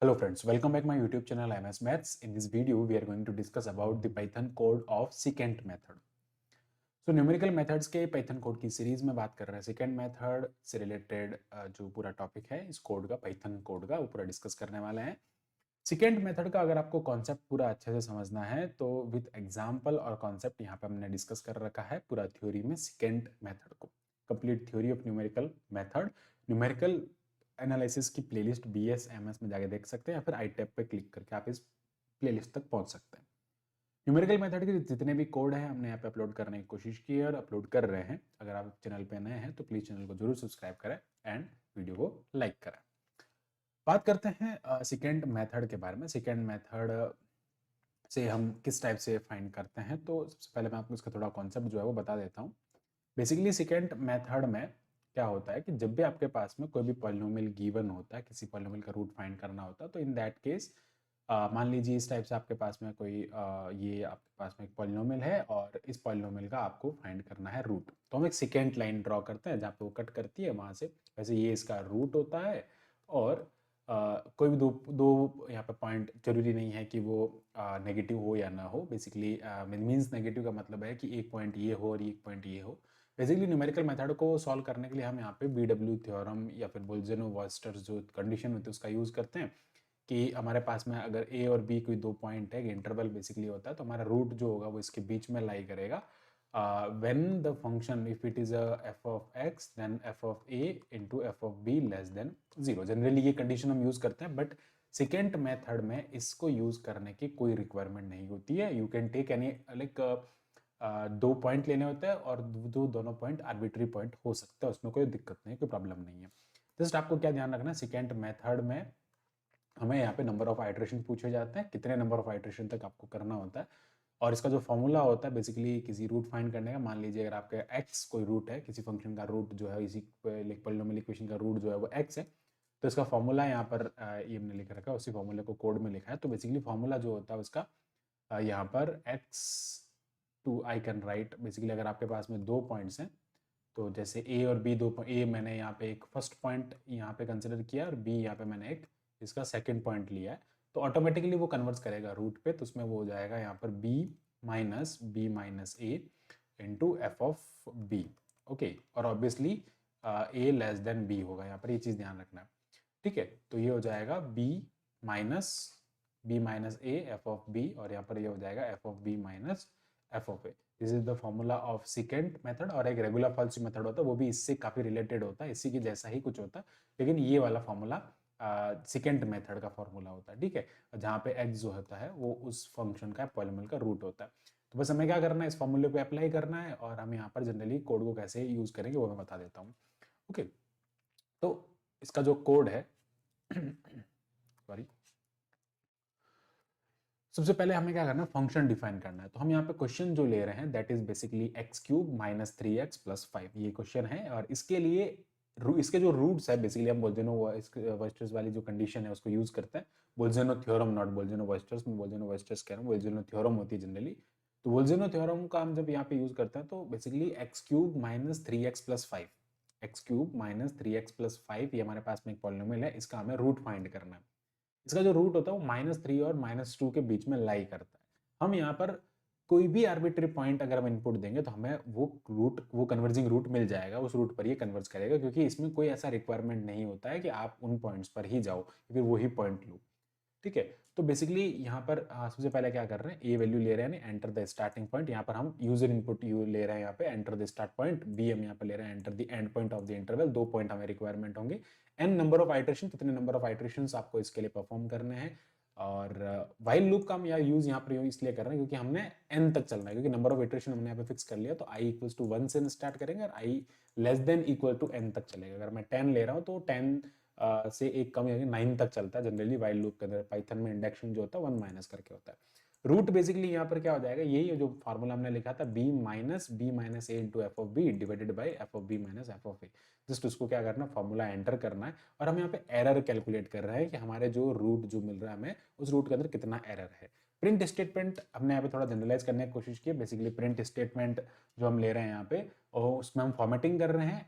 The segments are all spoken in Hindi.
Hello friends, welcome back my YouTube channel MS Maths. In this video, we are going to discuss about the Python code of secant method. So numerical methods के पाइथन कोड की सीरीज में बात कर रहे हैं. सेकेंड मेथड से रिलेटेड जो पूरा टॉपिक है इस कोड का, पाइथन कोड का, वो पूरा डिस्कस करने वाले हैं. सेकेंड मेथड का अगर आपको कॉन्सेप्ट पूरा अच्छे से समझना है तो विथ एग्जांपल और कॉन्सेप्ट यहाँ पे हमने डिस्कस कर रखा है पूरा थ्योरी में सेकेंड मेथड को. Complete theory of numerical method, numerical analysis की प्लेलिस्ट BSMS में जाके देख सकते हैं या फिर आई टैब पे क्लिक करके आप इस प्लेलिस्ट तक पहुंच सकते हैं. न्यूमेरिकल मेथड के जितने भी कोड हैं हमने यहाँ पे अपलोड करने की कोशिश की है और अपलोड कर रहे हैं. अगर आप चैनल पे नए हैं तो प्लीज चैनल को जरूर सब्सक्राइब करें एंड वीडियो को लाइक करें. बात करते हैं सेकेंड मेथड के बारे में. सेकेंड मेथड से हम किस टाइप से फाइंड करते हैं, तो सबसे पहले मैं आपको इसका थोड़ा कॉन्सेप्ट जो है वो बता देता हूँ. बेसिकली सेकेंड मेथड में क्या होता है कि जब भी आपके पास में कोई भी पॉलिनोमियल गिवन होता है, किसी पॉलिनोमियल का रूट फाइंड करना होता है, तो इन दैट केस मान लीजिए इस टाइप से आपके पास में कोई ये आपके पास में एक पॉलिनोमियल है और इस पॉलिनोमियल का आपको फाइंड करना है रूट. तो हम एक सेकेंड लाइन ड्रॉ करते हैं जहाँ पे वो कट करती है वहाँ से. वैसे ये इसका रूट होता है और कोई भी दो दो यहाँ पे पॉइंट जरूरी नहीं है कि वो नेगेटिव हो या ना हो. बेसिकली मीन्स नेगेटिव का मतलब है कि एक पॉइंट ये हो और एक पॉइंट ये हो. बेसिकली न्यूमेरिकल मेथड को सॉल्व करने के लिए हम यहाँ पे BW थ्योरम या फिर बोल्ज़नो-वर्स्टर्स जो कंडीशन होती है उसका यूज़ करते हैं कि हमारे पास में अगर A और B कोई दो पॉइंट है, इंटरवल बेसिकली होता है, तो हमारा रूट जो होगा वो इसके बीच में लाई करेगा. When the function if it is f of x then f of a into f of b less than 0. Generally ये कंडीशन हम यूज करते हैं, बट सेकेंड मेथड में इसको यूज करने की कोई रिक्वायरमेंट नहीं होती है. You can take any like दो पॉइंट लेने होते हैं और दोनों पॉइंट आर्बिट्री पॉइंट हो सकते हैं, उसमें कोई दिक्कत नहीं, कोई प्रॉब्लम नहीं है. जस्ट आपको क्या ध्यान रखना है, सेकेंड मेथड में हमें यहाँ पे नंबर ऑफ आइट्रेशन पूछे जाते हैं, कितने नंबर ऑफ आइट्रेशन तक आपको करना होता है. और इसका जो फॉर्मूला होता है बेसिकली किसी रूट फाइंड करने का, मान लीजिए अगर आपके x कोई रूट है, किसी फंक्शन का रूट जो है, इसी पॉलिनोमियल इक्वेशन का रूट जो है वो x है, तो इसका फॉर्मूला यहाँ पर ये हमने लिख रखा है, उसी फॉर्मूले को कोड में लिखा है. तो बेसिकली फॉर्मूला जो होता है उसका यहाँ पर x two I can write. Basically अगर आपके पास में दो पॉइंट्स हैं तो जैसे a और b दो ए मैंने यहाँ पे एक फर्स्ट पॉइंट यहाँ पे कंसिडर किया और b यहाँ पे मैंने एक इसका सेकंड पॉइंट लिया है, तो ऑटोमेटिकली वो कन्वर्ट्स करेगा रूट पे. तो उसमें वो हो जाएगा यहाँ पर b minus a into F of b. Okay, और obviously a less than b होगा, यहाँ पर ये चीज़ ध्यान रखना है. ठीक है, तो ये हो जाएगा b minus a F of b और यहाँ पर ये हो जाएगा F of b minus f of a. This is the formula of second method. और एक रेगुलर फॉल्स मेथड होता है, वो भी इससे काफ़ी रिलेटेड होता है, इसी के जैसा ही कुछ होता है, लेकिन ये वाला फॉर्मूला सेकेंड मेथड का फॉर्मूला होता है. ठीक है, जहाँ पे x जो होता है वो उस फंक्शन का पॉलिनोमियल का रूट होता है. तो बस हमें क्या करना है, इस फॉर्मूले पे अप्लाई करना है और हम यहाँ पर जनरली कोड को कैसे यूज़ करेंगे वो मैं बता देता हूँ. ओके, तो इसका जो कोड है सॉरी, सबसे पहले हमें क्या करना है, फंक्शन डिफाइन करना है. तो हम यहाँ पे क्वेश्चन जो ले रहे हैं that is basically x³ minus 3x plus 5, ये क्वेश्चन है. और इसके लिए इसके जो रूट्स है बेसिकली हम बोल्ज़नो-वर्स्टर्स वाली जो कंडीशन है उसको यूज करते हैं. बोल्ज़नो थ्योरम, नॉट बोल्ज़नो-वर्स्टर्स. मैं बोल्ज़नो-वर्स्टर्स कह रहा हूँ, बोल्ज़नो थ्योरम होती है जनरली. तो बोल्ज़नो थ्योरम का हम जब यहाँ पे यूज करते हैं तो basically x³ minus 3x plus 5, x³ minus 3x plus 5 ये हमारे पास में एक पॉलिनोमियल है, इसका हमें रूट फाइंड करना है. इसका जो रूट होता है वो -3 और -2 के बीच में लाई करता है. हम यहाँ पर कोई भी आर्बिट्री पॉइंट अगर हम इनपुट देंगे तो हमें वो कन्वर्जिंग रूट मिल जाएगा, उस रूट पर ये कन्वर्ज करेगा, क्योंकि इसमें कोई ऐसा रिक्वायरमेंट नहीं होता है कि आप उन पॉइंट्स पर ही जाओ फिर वही पॉइंट लो. ठीक है, तो बेसिकली यहाँ पर सबसे पहले क्या कर रहे हैं, ए वैल्यू ले रहे हैं, एंटर द स्टार्टिंग पॉइंट. यहाँ पर हम यूजर इनपुट यू ले रहे हैं, यहाँ पे enter the start point. B हम यहाँ पे ले रहे हैं, enter the end point of the interval. दो पॉइंट हमें रिक्वायरमेंट होंगे. एन नंबर ऑफ आइट्रेशन, कितने नंबर ऑफ आइट्रेशन आपको इसके लिए परफॉर्म करने हैं. और व्हाइल लूप का हम यूज यहाँ पर इसलिए कर रहे हैं क्योंकि हमने एन तक चलना है, क्योंकि नंबर ऑफ इटरेशन हमने यहाँ पे फिक्स कर लिया. तो आई इक्वल्स टू 1 से स्टार्ट करेंगे और I less than equal to N तक चलेगा. अगर मैं 10 ले रहा हूँ तो 10 से एक कम यानी 9 तक चलता है जनरली व्हाइल लूप के अंदर. पाइथन में इंडेक्शन जो होता है 1 माइनस करके होता है. रूट बेसिकली यहाँ पर क्या हो जाएगा, यही जो फार्मूला हमने लिखा था b minus a into F of b divided by f of b minus f of a. Just उसको क्या करना, फॉर्मूला एंटर करना है. और हम यहाँ पे एरर कैलकुलेट कर रहे हैं कि हमारे जो रूट जो मिल रहा है हमें उस रूट के अंदर कितना एरर है. प्रिंट स्टेटमेंट हमने यहाँ पे थोड़ा जनरलाइज करने की कोशिश की. बेसिकली प्रिंट स्टेटमेंट जो हम ले रहे हैं यहाँ पे और उसमें हम फॉर्मेटिंग कर रहे हैं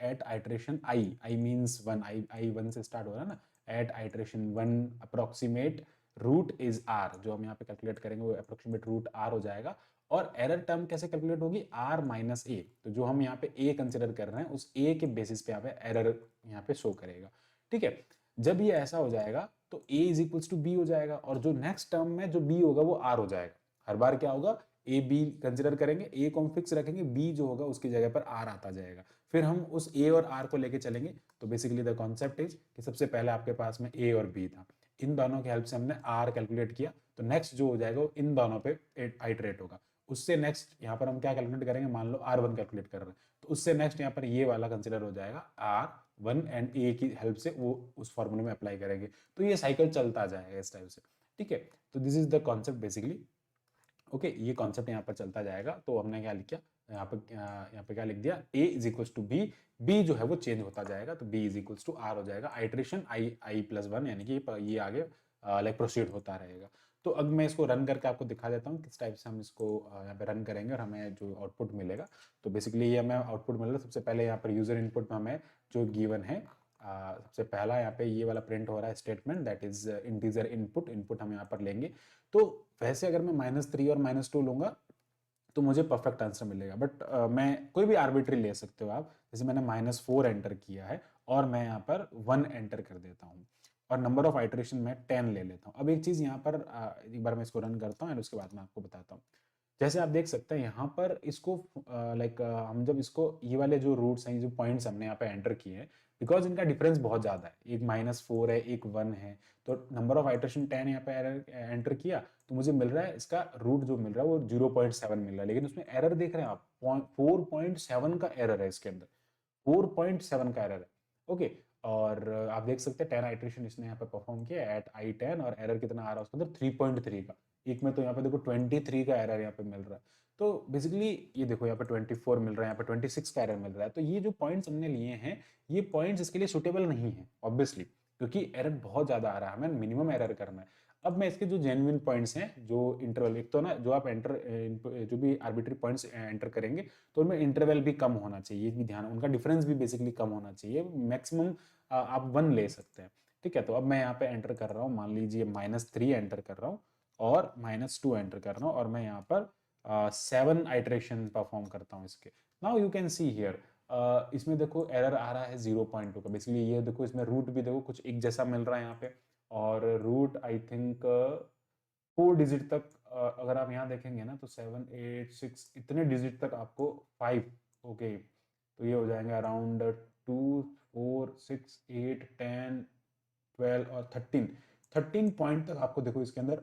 at iteration i means 1, i 1 से स्टार्ट हो रहा है ना, at iteration 1 approximate root is r, जो हम यहाँ पे कैलकुलेट करेंगे वो अप्रोक्सीमेट रूट आर हो जाएगा। और एरर टर्म कैसे कैलकुलेट होगी, आर माइनस ए, तो जो हम यहाँ पे ए कंसिडर कर रहे हैं उस ए के बेसिस पे यहाँ पे एरर यहाँ पे शो करेगा। ठीक है, जब ये ऐसा हो जाएगा तो a is equals to b हो जाएगा, और जो नेक्स्ट टर्म में जो b होगा वो r हो जाएगा। हर बार क्या होगा, a b कंसिडर करेंगे, a को हम फिक्स रखेंगे, b जो होगा उसकी जगह पर r आता जाएगा, फिर हम उस a और r को लेके चलेंगे। तो बेसिकली द कॉन्सेप्ट इज कि सबसे पहले आपके पास में a और b था, इन दोनों की हेल्प से हमने r कैलकुलेट किया, तो नेक्स्ट जो हो जाएगा वो इन दोनों पे आइटरेट होगा। उससे नेक्स्ट यहाँ पर हम क्या कैलकुलेट करेंगे, मान लो r1 कैलकुलेट कर रहे हैं, तो उससे नेक्स्ट यहाँ पर ये वाला कंसिडर हो जाएगा r1 एंड a की हेल्प से वो उस फॉर्मूले में अप्लाई करेंगे, तो ये साइकिल चलता जाएगा इस टाइप से। ठीक है, तो this is the concept basically. Okay, ये कॉन्सेप्ट यहाँ पर चलता जाएगा। तो हमने क्या लिखा यहाँ पे क्या लिख दिया, a is equals to b, b जो है वो चेंज होता जाएगा, तो b is equals to r हो जाएगा, आइट्रेशन i प्लस 1, यानी कि ये आगे लाइक प्रोसीड होता रहेगा। तो अब मैं इसको रन करके आपको दिखा देता हूँ किस टाइप से हम इसको यहाँ पे रन करेंगे और हमें जो आउटपुट मिलेगा। तो बेसिकली ये हमें आउटपुट मिलेगा, सबसे पहले यहाँ पर यूजर इनपुट में हमें जो गिवन है, सबसे पहला यहाँ पे ये वाला प्रिंट हो रहा है statement, that is integer input, input हम यहाँ पर लेंगे। तो वैसे अगर मैं -3 और -2 लूंगा तो मुझे परफेक्ट आंसर मिलेगा, बट मैं कोई भी आर्बिट्री ले सकते हो आप, जैसे मैंने -4 एंटर किया है और मैं यहाँ पर 1 एंटर कर देता हूँ, और नंबर ऑफ आइटरेशन में 10 ले लेता हूँ। अब एक चीज़ यहाँ पर एक बार मैं इसको रन करता हूँ और उसके बाद मैं आपको बताता हूँ। जैसे आप देख सकते हैं यहाँ पर इसको लाइक हम जब इसको ये वाले जो रूट्स हैं, जो पॉइंट्स हमने यहाँ पे एंटर किए हैं, बिकॉज इनका डिफरेंस बहुत ज़्यादा है, एक -4 है, एक 1 है, तो नंबर ऑफ आइटरेशन 10 यहाँ पे एंटर किया, तो मुझे मिल रहा है इसका रूट जो मिल रहा है वो 0.7 मिल रहा है, लेकिन उसमें एरर देख रहे हैं आप, 4.7 का एरर है इसके अंदर, 4.7 का एरर है। ओके, और आप देख सकते हैं 10 आइटरेशन इसने यहाँ पे परफॉर्म किया एट i10, और एरर कितना आ रहा है उसके अंदर, 3.3 का। एक में तो यहाँ पे देखो 23 का एरर यहाँ पे मिल रहा है, तो बेसिकली ये देखो यहाँ पे 24 मिल रहा है, यहाँ पे 26 का एरर मिल रहा है। तो ये जो पॉइंट्स हमने लिए हैं, ये पॉइंट्स इसके लिए सुटेबल नहीं है ऑब्वियसली, क्योंकि एरर बहुत ज्यादा आ रहा है, हमें मिनिमम एरर करना है। अब मैं इसके जो जेन्युइन पॉइंट्स हैं, जो इंटरवल, एक तो ना जो आप जो भी आर्बिट्री पॉइंट्स एंटर करेंगे तो उनमें इंटरवल भी कम होना चाहिए, ये भी ध्यान, उनका डिफरेंस भी बेसिकली कम होना चाहिए, मैक्सिमम आप 1 ले सकते हैं। ठीक है, तो अब मैं यहाँ पे एंटर कर रहा हूँ, मान लीजिए -3 एंटर कर रहा हूँ और -2 एंटर कर रहा हूँ, और मैं यहाँ पर 7 आइटरेशन परफॉर्म करता हूँ इसके। Now you can see here, इसमें देखो एरर आ रहा है 0.2 का, बेसिकली ये देखो इसमें रूट भी देखो कुछ एक जैसा मिल रहा है यहाँ पे, और रूट आई थिंक 4 डिजिट तक, अगर आप यहाँ देखेंगे ना तो 7 8 6 इतने डिजिट तक आपको 5, ओके, तो ये हो जाएंगे अराउंड 2 4 6 8 10 12 और 13 पॉइंट तक आपको देखो इसके अंदर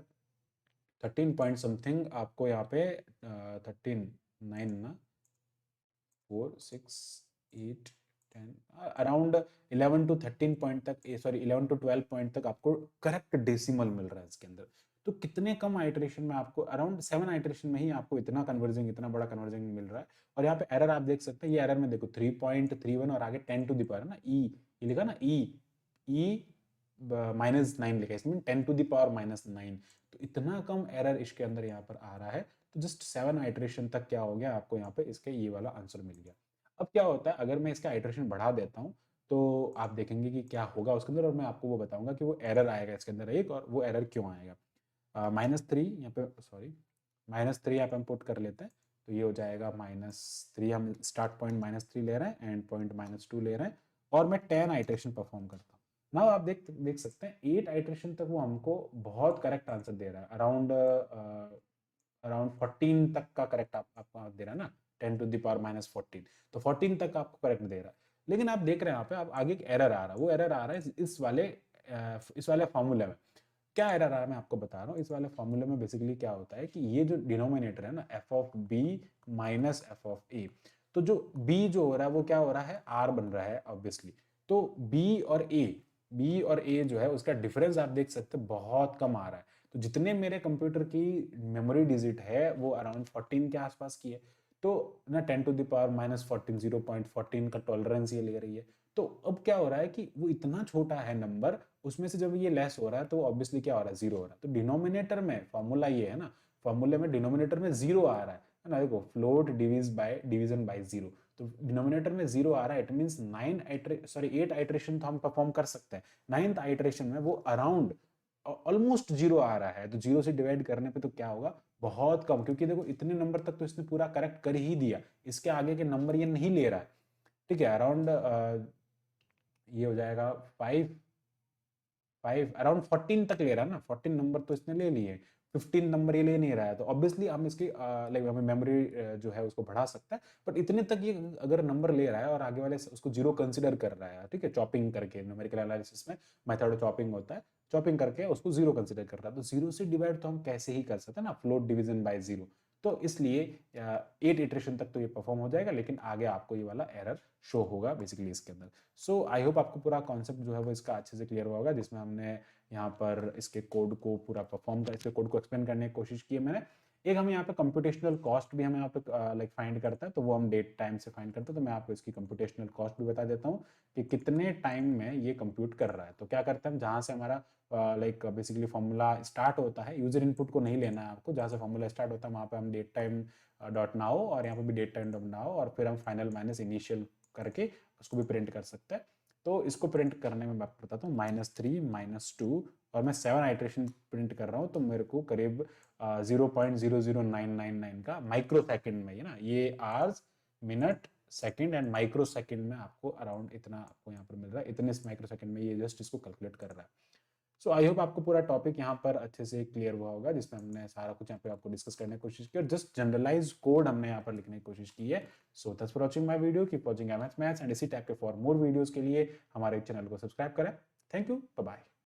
13 पॉइंट समथिंग आपको यहाँ पे 13 9 ना 4 6 8 10 अराउंड 11 to 13 पॉइंट तक, सॉरी 11 to 12 पॉइंट तक आपको करेक्ट डेसिमल मिल रहा है इसके अंदर। तो कितने कम आइटरेशन में आपको, अराउंड 7 आइटरेशन में ही आपको इतना कन्वर्जिंग, इतना बड़ा कन्वर्जिंग मिल रहा है। और यहाँ पे एरर आप देख सकते हैं, ये एरर में देखो 3.31 और आगे 10 to the power ना ई, ये लिखा ना ई -9 लिखा है, इसमें 10 to the power -9, तो इतना कम एरर इसके अंदर यहाँ पर आ रहा है। तो जस्ट 7 आइटरेशन तक क्या हो गया, आपको यहाँ पे इसके ये वाला आंसर मिल गया। अब क्या होता है, अगर मैं इसका आइटरेशन बढ़ा देता हूँ तो आप देखेंगे कि क्या होगा उसके अंदर, और मैं आपको वो बताऊंगा कि वो एरर आएगा इसके अंदर एक, और वो एरर क्यों आएगा। -3 यहाँ पे, सॉरी -3 यहाँ पे हम पुट कर लेते हैं, तो ये हो जाएगा -3, हम स्टार्ट पॉइंट -3 ले रहे हैं, एंड पॉइंट -2 ले रहे हैं, और मैं 10 आइटरेशन परफॉर्म करता हूँ। नाउ आप देख सकते हैं 8 आइटरेशन तक वो हमको बहुत करेक्ट आंसर दे रहा है, अराउंड 14 तक का करेक्ट आपको दे रहा है ना, 10 to the power -14, तो 14 तक आपको करेक्ट दे रहा है। लेकिन आप देख रहे हैं यहाँ पे, आप आगे एक एरर आ रहा है, वो एरर आ रहा है इस वाले फॉर्मूले में। क्या एरर आ रहा है मैं आपको बता रहा हूँ। इस वाले फॉर्मूले में बेसिकली क्या होता है कि ये जो डिनोमिनेटर है ना, f of b minus f of a, तो जो b जो हो रहा है वो क्या हो रहा है, r बन रहा है ऑब्वियसली। तो b और a जो है उसका डिफरेंस आप देख सकते हैं बहुत कम आ रहा है। तो जितने मेरे कंप्यूटर की मेमोरी डिजिट है वो अराउंड 14 के आसपास की है, तो ना 10 to the power -14, 0.14 का टॉलरेंस ये ले रही है। तो अब क्या हो रहा है कि वो इतना छोटा है नंबर, उसमें से जब ये लेस हो रहा है तो ऑब्वियसली क्या हो रहा है, जीरो हो रहा है। तो डिनोमिनेटर में फॉर्मूला ये है ना, फॉर्मूले में डिनोमिनेटर में जीरो आ रहा है ना, देखो फ्लोट डिविजन बाय जीरो, तो डिनोमिनेटर में 0 आ रहा है, इट मींस 8 आइट्रेशन तो हम परफॉर्म कर सकते हैं, 9th आइट्रेशन में वो अराउंड ऑलमोस्ट 0 आ रहा है, तो 0 से डिवाइड करने पे तो क्या होगा, बहुत कम, क्योंकि देखो इतने नंबर तक तो इसने पूरा करेक्ट कर ही दिया, इसके आगे के नंबर ये नहीं ले रहा है, ठीक है। अराउंड ये हो जाएगा 5 अराउंड 14 तक ले रहा है ना, 14 नंबर तो इसने ले लिए, 15 नंबर ये ले नहीं रहा है, तो ऑब्वियसली हम इसकी लाइक हमें मेमोरी जो है उसको बढ़ा सकता है, बट इतने तक ये अगर नंबर ले रहा है और आगे वाले उसको 0 कंसिडर कर रहा है, ठीक है, चॉपिंग करके, न्यूमेरिकल एनालिसिस में मेथड चॉपिंग होता है, चॉपिंग करके उसको 0 कंसिडर कर रहा है, तो 0 से डिवाइड तो हम कैसे ही कर सकते हैं ना, फ्लोट डिवीजन बाय 0, तो इसलिए 8 इटरेशन तक तो ये परफॉर्म हो जाएगा, लेकिन आगे आपको ये वाला एरर शो होगा बेसिकली इसके अंदर। सो आई होप आपको पूरा कॉन्सेप्ट जो है वो इसका अच्छे से क्लियर हुआ होगा, जिसमें हमने यहाँ पर इसके कोड को पूरा परफॉर्म कर, इसके कोड को एक्सप्लेन करने की कोशिश की है मैंने। एक हमें यहाँ पे कंप्यूटेशनल कॉस्ट भी हमें यहाँ पे लाइक फाइंड करता है, तो वो हम डेट टाइम से फाइंड करते हैं, तो मैं आपको इसकी कंप्यूटेशनल कॉस्ट भी बता देता हूँ कि कितने टाइम में ये कंप्यूट कर रहा है। तो क्या करते हैं हम, जहाँ से हमारा लाइक बेसिकली फॉर्मूला स्टार्ट होता है, यूजर इनपुट को नहीं लेना है आपको, जहाँ से फॉर्मूला स्टार्ट होता है वहाँ पे हम डेट टाइम डॉट नाउ, और यहाँ पे भी डेट टाइम डॉट नाउ, और फिर हम फाइनल माइनस इनिशियल करके उसको भी प्रिंट कर सकते हैं। तो इसको प्रिंट करने में मैं आपको बताता हूँ, -3 -2, और मैं 7 आइट्रेशन प्रिंट कर रहा हूँ, तो मेरे को करीब 0.00999 का माइक्रो सेकेंड में, ये ना, ये hours, minute, second and micro second में आपको अराउंड इतना आपको यहाँ पर मिल रहा है, इतने माइक्रो सेकंड में ये जस्ट इसको कैलकुलेट कर रहा है। सो आई होप आपको पूरा टॉपिक यहाँ पर अच्छे से क्लियर हुआ होगा, जिसमें हमने सारा कुछ यहाँ पे आपको डिस्कस करने की कोशिश की, और जस्ट जनरलाइज कोड हमने यहाँ पर लिखने की कोशिश की है। So thanks for watching my video, keep watching MS maths, and इसी टाइप के फॉर मोर वीडियोस के लिए हमारे चैनल को सब्सक्राइब करें। Thank you, bye bye.